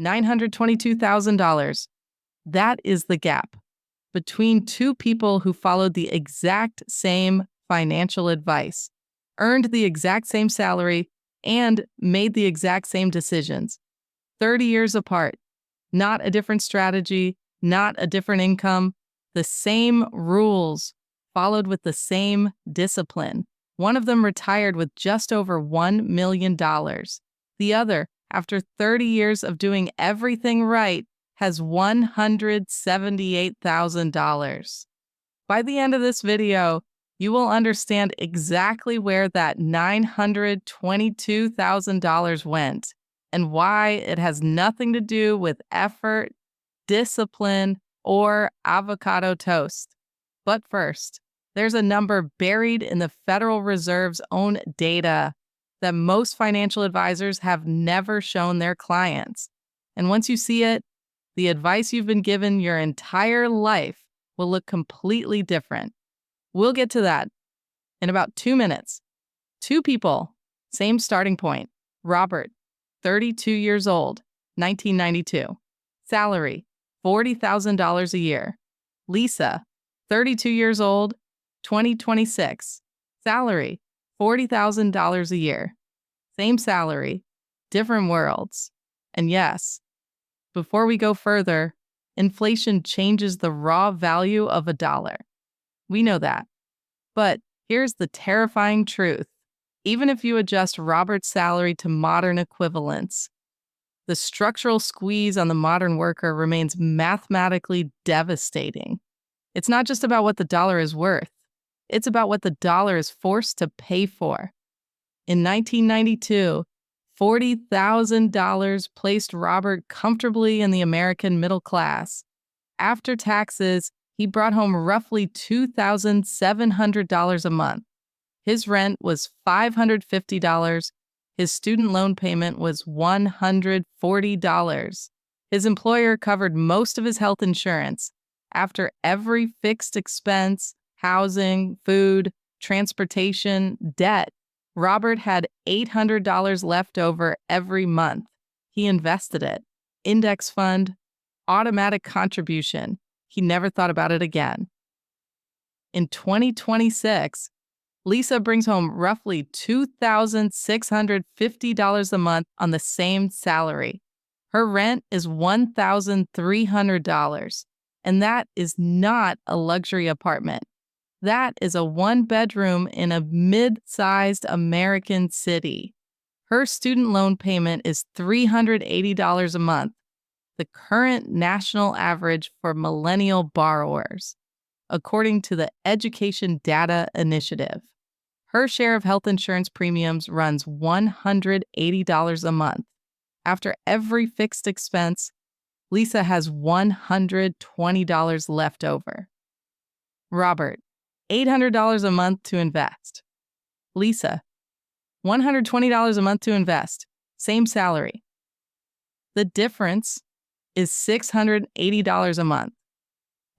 $922,000. That is the gap between two people who followed the exact same financial advice, earned the exact same salary, and made the exact same decisions. 30 years apart. Not a different strategy, not a different income, the same rules, followed with the same discipline. One of them retired with just over $1 million. The other, after 30 years of doing everything right, has $178,000. By the end of this video, you will understand exactly where that $922,000 went and why it has nothing to do with effort, discipline, or avocado toast. But first, there's a number buried in the Federal Reserve's own data that most financial advisors have never shown their clients. And once you see it, the advice you've been given your entire life will look completely different. We'll get to that in about 2 minutes. Two people, same starting point. Robert, 32 years old, 1992. Salary, $40,000 a year. Lisa, 32 years old, 2026. Salary, $40,000 a year. Same salary, different worlds. And yes, before we go further, inflation changes the raw value of a dollar. We know that. But here's the terrifying truth. Even if you adjust Robert's salary to modern equivalents, the structural squeeze on the modern worker remains mathematically devastating. It's not just about what the dollar is worth. It's about what the dollar is forced to pay for. In 1992, $40,000 placed Robert comfortably in the American middle class. After taxes, he brought home roughly $2,700 a month. His rent was $550. His student loan payment was $140. His employer covered most of his health insurance. After every fixed expense, housing, food, transportation, debt, Robert had $800 left over every month. He invested it. Index fund, automatic contribution. He never thought about it again. In 2026, Lisa brings home roughly $2,650 a month on the same salary. Her rent is $1,300, and that is not a luxury apartment. That is a one-bedroom in a mid-sized American city. Her student loan payment is $380 a month, the current national average for millennial borrowers, according to the Education Data Initiative. Her share of health insurance premiums runs $180 a month. After every fixed expense, Lisa has $120 left over. Robert, $800 a month to invest. Lisa, $120 a month to invest. Same salary. The difference is $680 a month.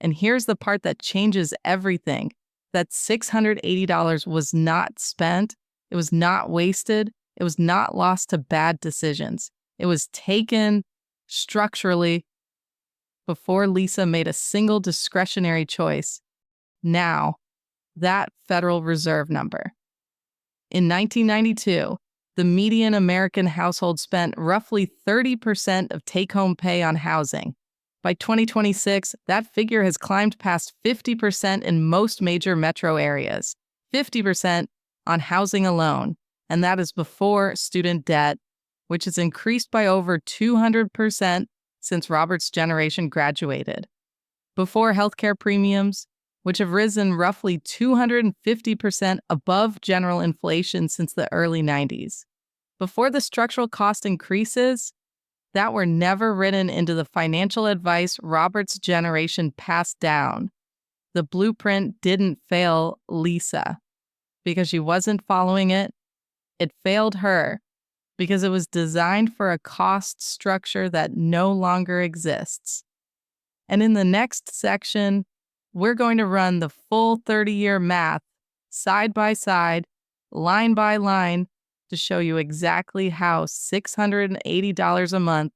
And here's the part that changes everything. That $680 was not spent, it was not wasted, it was not lost to bad decisions. It was taken structurally before Lisa made a single discretionary choice. Now, that Federal Reserve number. In 1992, the median American household spent roughly 30% of take-home pay on housing. By 2026, that figure has climbed past 50% in most major metro areas, 50% on housing alone, and that is before student debt, which has increased by over 200% since Robert's generation graduated. Before healthcare premiums, which have risen roughly 250% above general inflation since the early 90s. Before the structural cost increases that were never written into the financial advice Robert's generation passed down. The blueprint didn't fail Lisa because she wasn't following it. It failed her because it was designed for a cost structure that no longer exists. And in the next section, we're going to run the full 30-year math side by side, line by line, to show you exactly how $680 a month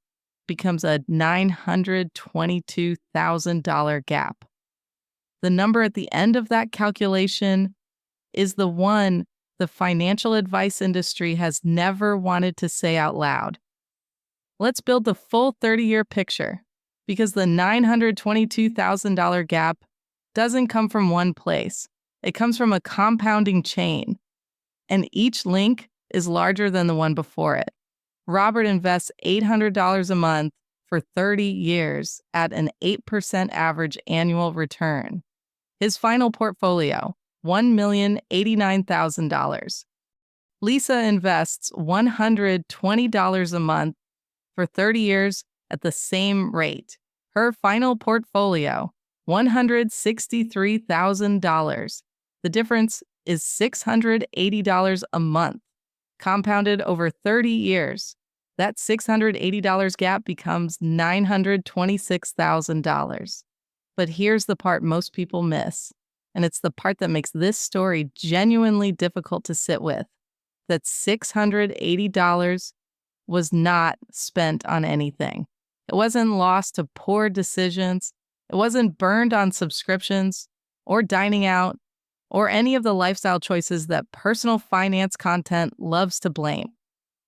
becomes a $922,000 gap. The number at the end of that calculation is the one the financial advice industry has never wanted to say out loud. Let's build the full 30-year picture, because the $922,000 gap doesn't come from one place. It comes from a compounding chain, and each link is larger than the one before it. Robert invests $800 a month for 30 years at an 8% average annual return. His final portfolio, $1,089,000. Lisa invests $120 a month for 30 years at the same rate. Her final portfolio, $163,000. The difference is $680 a month, compounded over 30 years. That $680 gap becomes $926,000. But here's the part most people miss, and it's the part that makes this story genuinely difficult to sit with. That $680 was not spent on anything. It wasn't lost to poor decisions. It wasn't burned on subscriptions or dining out or any of the lifestyle choices that personal finance content loves to blame.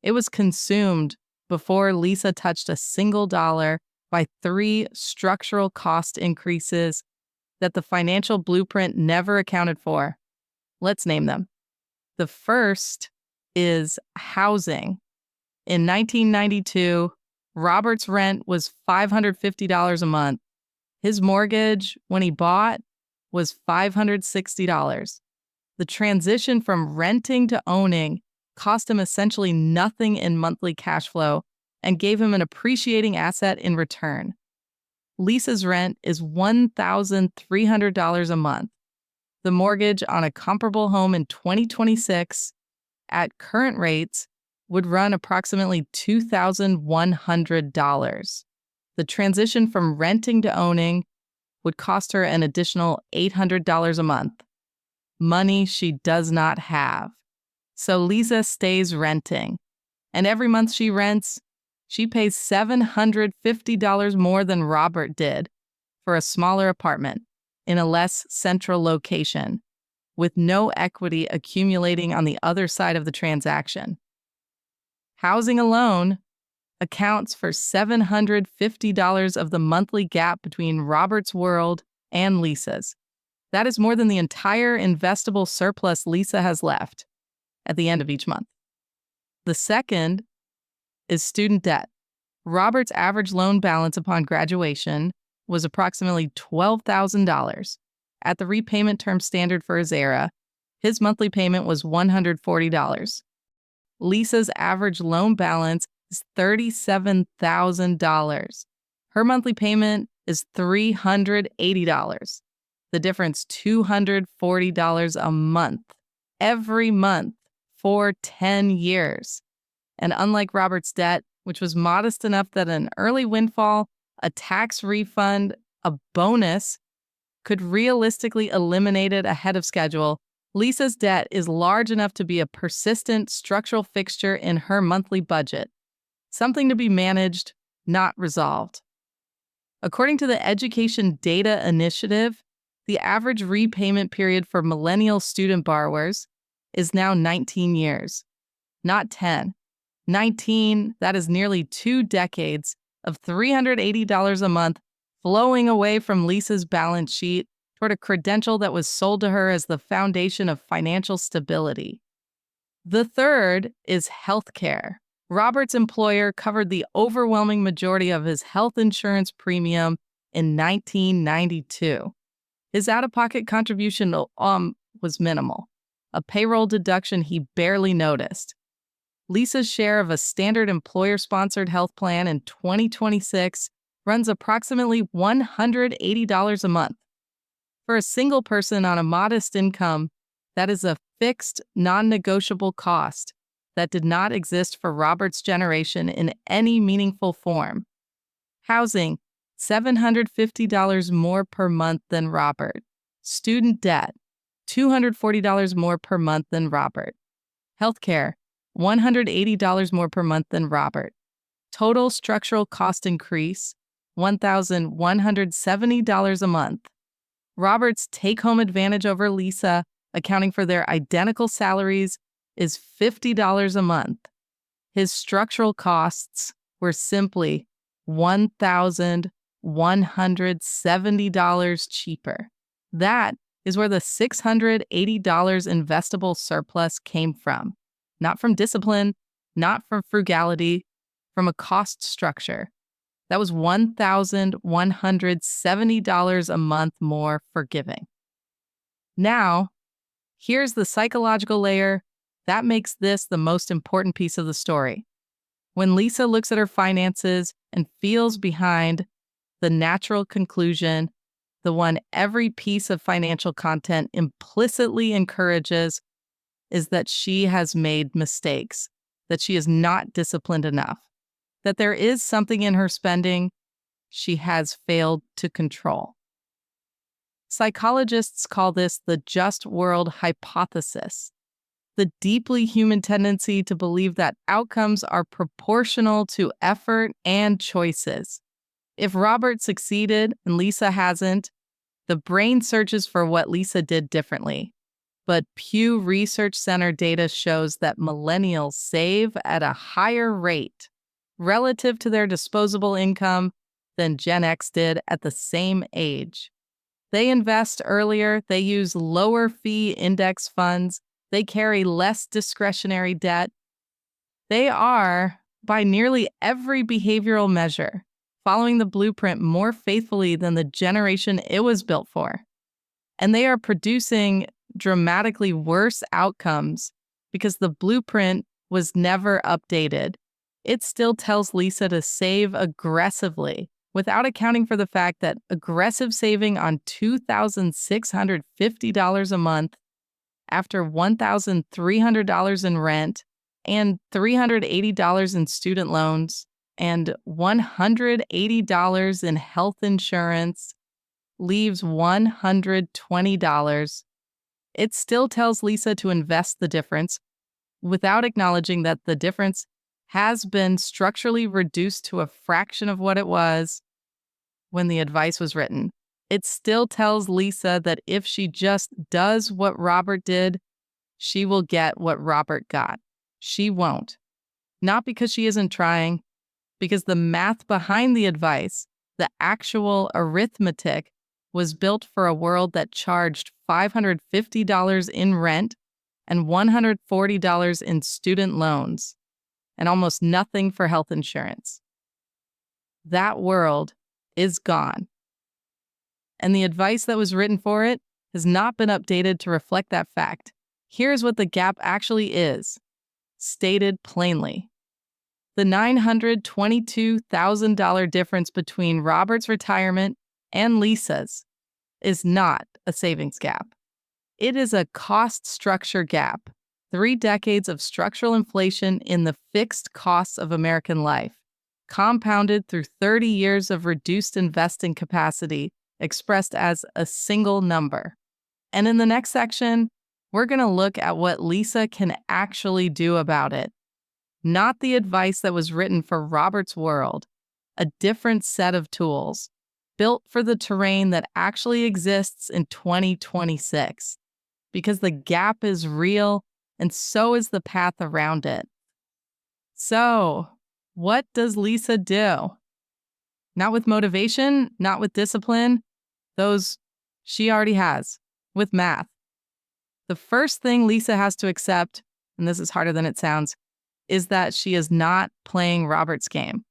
It was consumed before Lisa touched a single dollar by 3 structural cost increases that the financial blueprint never accounted for. Let's name them. The first is housing. In 1992, Robert's rent was $550 a month. His mortgage, when he bought, was $560. The transition from renting to owning cost him essentially nothing in monthly cash flow and gave him an appreciating asset in return. Lisa's rent is $1,300 a month. The mortgage on a comparable home in 2026 at current rates would run approximately $2,100. The transition from renting to owning would cost her an additional $800 a month, money she does not have. So Lisa stays renting, and every month she rents, she pays $750 more than Robert did for a smaller apartment in a less central location, with no equity accumulating on the other side of the transaction. Housing alone accounts for $750 of the monthly gap between Robert's world and Lisa's. That is more than the entire investable surplus Lisa has left at the end of each month. The second is student debt. Robert's average loan balance upon graduation was approximately $12,000. At the repayment term standard for his era, his monthly payment was $140. Lisa's average loan balance is $37,000. Her monthly payment is $380. The difference, $240 a month, every month for 10 years. And unlike Robert's debt, which was modest enough that an early windfall, a tax refund, a bonus could realistically eliminate it ahead of schedule, Lisa's debt is large enough to be a persistent structural fixture in her monthly budget, something to be managed, not resolved. According to the Education Data Initiative, the average repayment period for millennial student borrowers is now 19 years, not 10. 19, that is nearly 2 decades of $380 a month flowing away from Lisa's balance sheet toward a credential that was sold to her as the foundation of financial stability. The third is healthcare. Robert's employer covered the overwhelming majority of his health insurance premium in 1992. His out-of-pocket contribution was minimal, a payroll deduction he barely noticed. Lisa's share of a standard employer-sponsored health plan in 2026 runs approximately $180 a month. For a single person on a modest income, that is a fixed, non-negotiable cost that did not exist for Robert's generation in any meaningful form. Housing, $750 more per month than Robert. Student debt, $240 more per month than Robert. Healthcare, $180 more per month than Robert. Total structural cost increase, $1,170 a month. Robert's take-home advantage over Lisa, accounting for their identical salaries, is $50 a month. His structural costs were simply $1,170 cheaper. That is where the $680 investable surplus came from. Not from discipline, not from frugality, from a cost structure. That was $1,170 a month more for giving. Now, here's the psychological layer that makes this the most important piece of the story. When Lisa looks at her finances and feels behind the natural conclusion, the one every piece of financial content implicitly encourages, is that she has made mistakes, that she is not disciplined enough, that there is something in her spending she has failed to control. Psychologists call this the just world hypothesis, the deeply human tendency to believe that outcomes are proportional to effort and choices. If Robert succeeded and Lisa hasn't, the brain searches for what Lisa did differently. But Pew Research Center data shows that millennials save at a higher rate relative to their disposable income than Gen X did at the same age. They invest earlier, they use lower fee index funds, they carry less discretionary debt. They are, by nearly every behavioral measure, following the blueprint more faithfully than the generation it was built for. And they are producing dramatically worse outcomes because the blueprint was never updated. It still tells Lisa to save aggressively without accounting for the fact that aggressive saving on $2,650 a month after $1,300 in rent and $380 in student loans and $180 in health insurance leaves $120. It still tells Lisa to invest the difference without acknowledging that the difference has been structurally reduced to a fraction of what it was when the advice was written. It still tells Lisa that if she just does what Robert did, she will get what Robert got. She won't. Not because she isn't trying, because the math behind the advice, the actual arithmetic, was built for a world that charged $550 in rent and $140 in student loans, and almost nothing for health insurance. That world is gone. And the advice that was written for it has not been updated to reflect that fact. Here's what the gap actually is, stated plainly. The $922,000 difference between Robert's retirement and Lisa's is not a savings gap. It is a cost structure gap, 3 decades of structural inflation in the fixed costs of American life, compounded through 30 years of reduced investing capacity expressed as a single number. And in the next section, we're going to look at what Lisa can actually do about it. Not the advice that was written for Robert's world, a different set of tools, built for the terrain that actually exists in 2026. Because the gap is real, and so is the path around it. So, what does Lisa do? Not with motivation, not with discipline. Those she already has, with math. The first thing Lisa has to accept, and this is harder than it sounds, is that she is not playing Robert's game.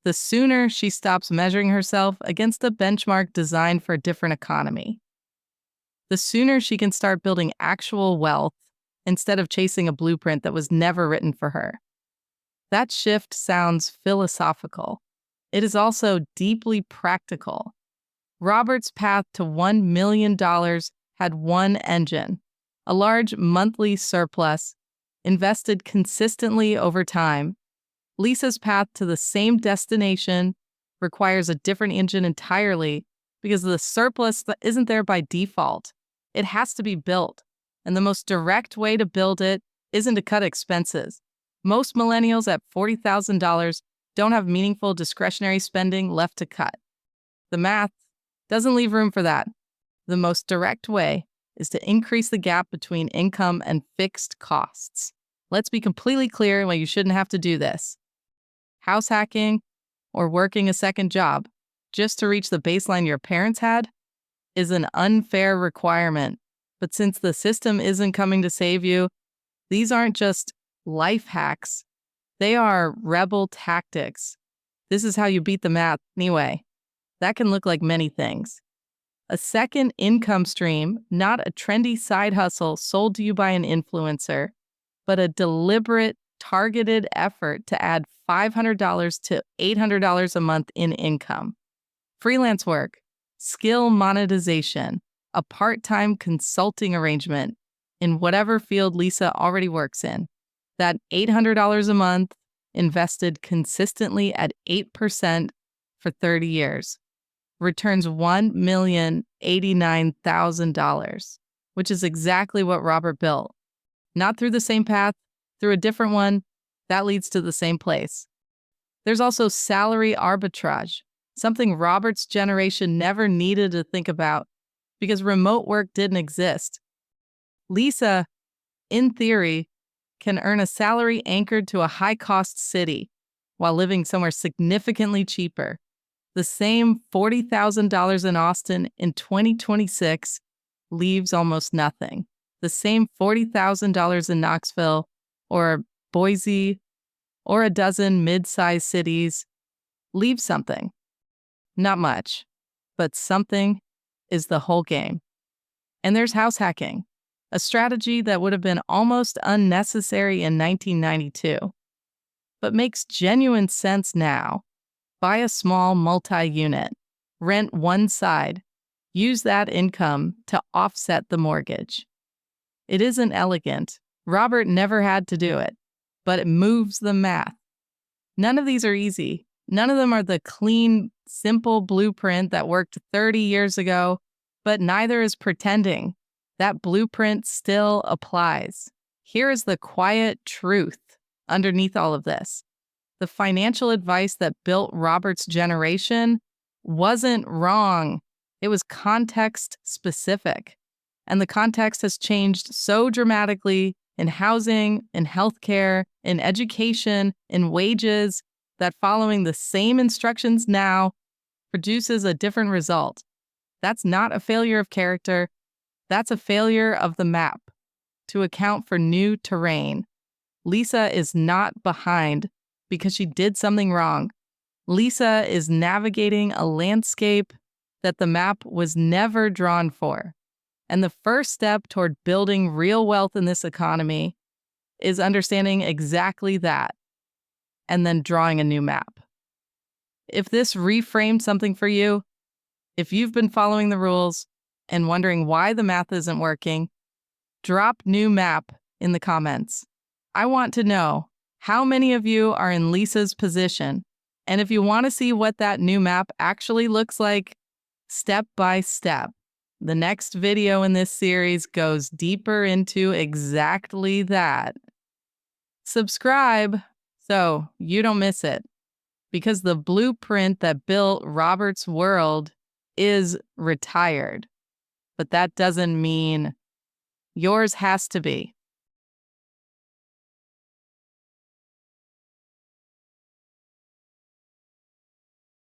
The sooner she stops measuring herself against a benchmark designed for a different economy, the sooner she can start building actual wealth instead of chasing a blueprint that was never written for her. That shift sounds philosophical. It is also deeply practical. Robert's path to $1 million had one engine, a large monthly surplus invested consistently over time. Lisa's path to the same destination requires a different engine entirely because the surplus isn't there by default. It has to be built, and the most direct way to build it isn't to cut expenses. Most millennials at $40,000 don't have meaningful discretionary spending left to cut. The math doesn't leave room for that. The most direct way is to increase the gap between income and fixed costs. Let's be completely clear why you shouldn't have to do this. House hacking or working a second job just to reach the baseline your parents had is an unfair requirement. But since the system isn't coming to save you, these aren't just life hacks. They are rebel tactics. This is how you beat the math anyway. That can look like many things. A second income stream, not a trendy side hustle sold to you by an influencer, but a deliberate, targeted effort to add $500 to $800 a month in income. Freelance work, skill monetization, a part-time consulting arrangement in whatever field Lisa already works in. That $800 a month invested consistently at 8% for 30 years returns $1,089,000, which is exactly what Robert built. Not through the same path, through a different one, that leads to the same place. There's also salary arbitrage, something Robert's generation never needed to think about because remote work didn't exist. Lisa, in theory, can earn a salary anchored to a high-cost city while living somewhere significantly cheaper. The same $40,000 in Austin in 2026 leaves almost nothing. The same $40,000 in Knoxville or Boise or a dozen mid-sized cities leaves something. Not much, but something is the whole game. And there's house hacking, a strategy that would have been almost unnecessary in 1992, but makes genuine sense now. Buy a small multi-unit, rent one side, use that income to offset the mortgage. It isn't elegant. Robert never had to do it, but it moves the math. None of these are easy. None of them are the clean, simple blueprint that worked 30 years ago, but neither is pretending. That blueprint still applies. Here is the quiet truth underneath all of this. The financial advice that built Robert's generation wasn't wrong. It was context specific. And the context has changed so dramatically in housing, in healthcare, in education, in wages, that following the same instructions now produces a different result. That's not a failure of character. That's a failure of the map to account for new terrain. Lisa is not behind because she did something wrong. Lisa is navigating a landscape that the map was never drawn for. And the first step toward building real wealth in this economy is understanding exactly that, and then drawing a new map. If this reframed something for you, if you've been following the rules and wondering why the math isn't working, drop new map in the comments. I want to know how many of you are in Lisa's position. And if you want to see what that new map actually looks like, step by step, the next video in this series goes deeper into exactly that. Subscribe so you don't miss it, because the blueprint that built Robert's world is retired. But that doesn't mean yours has to be.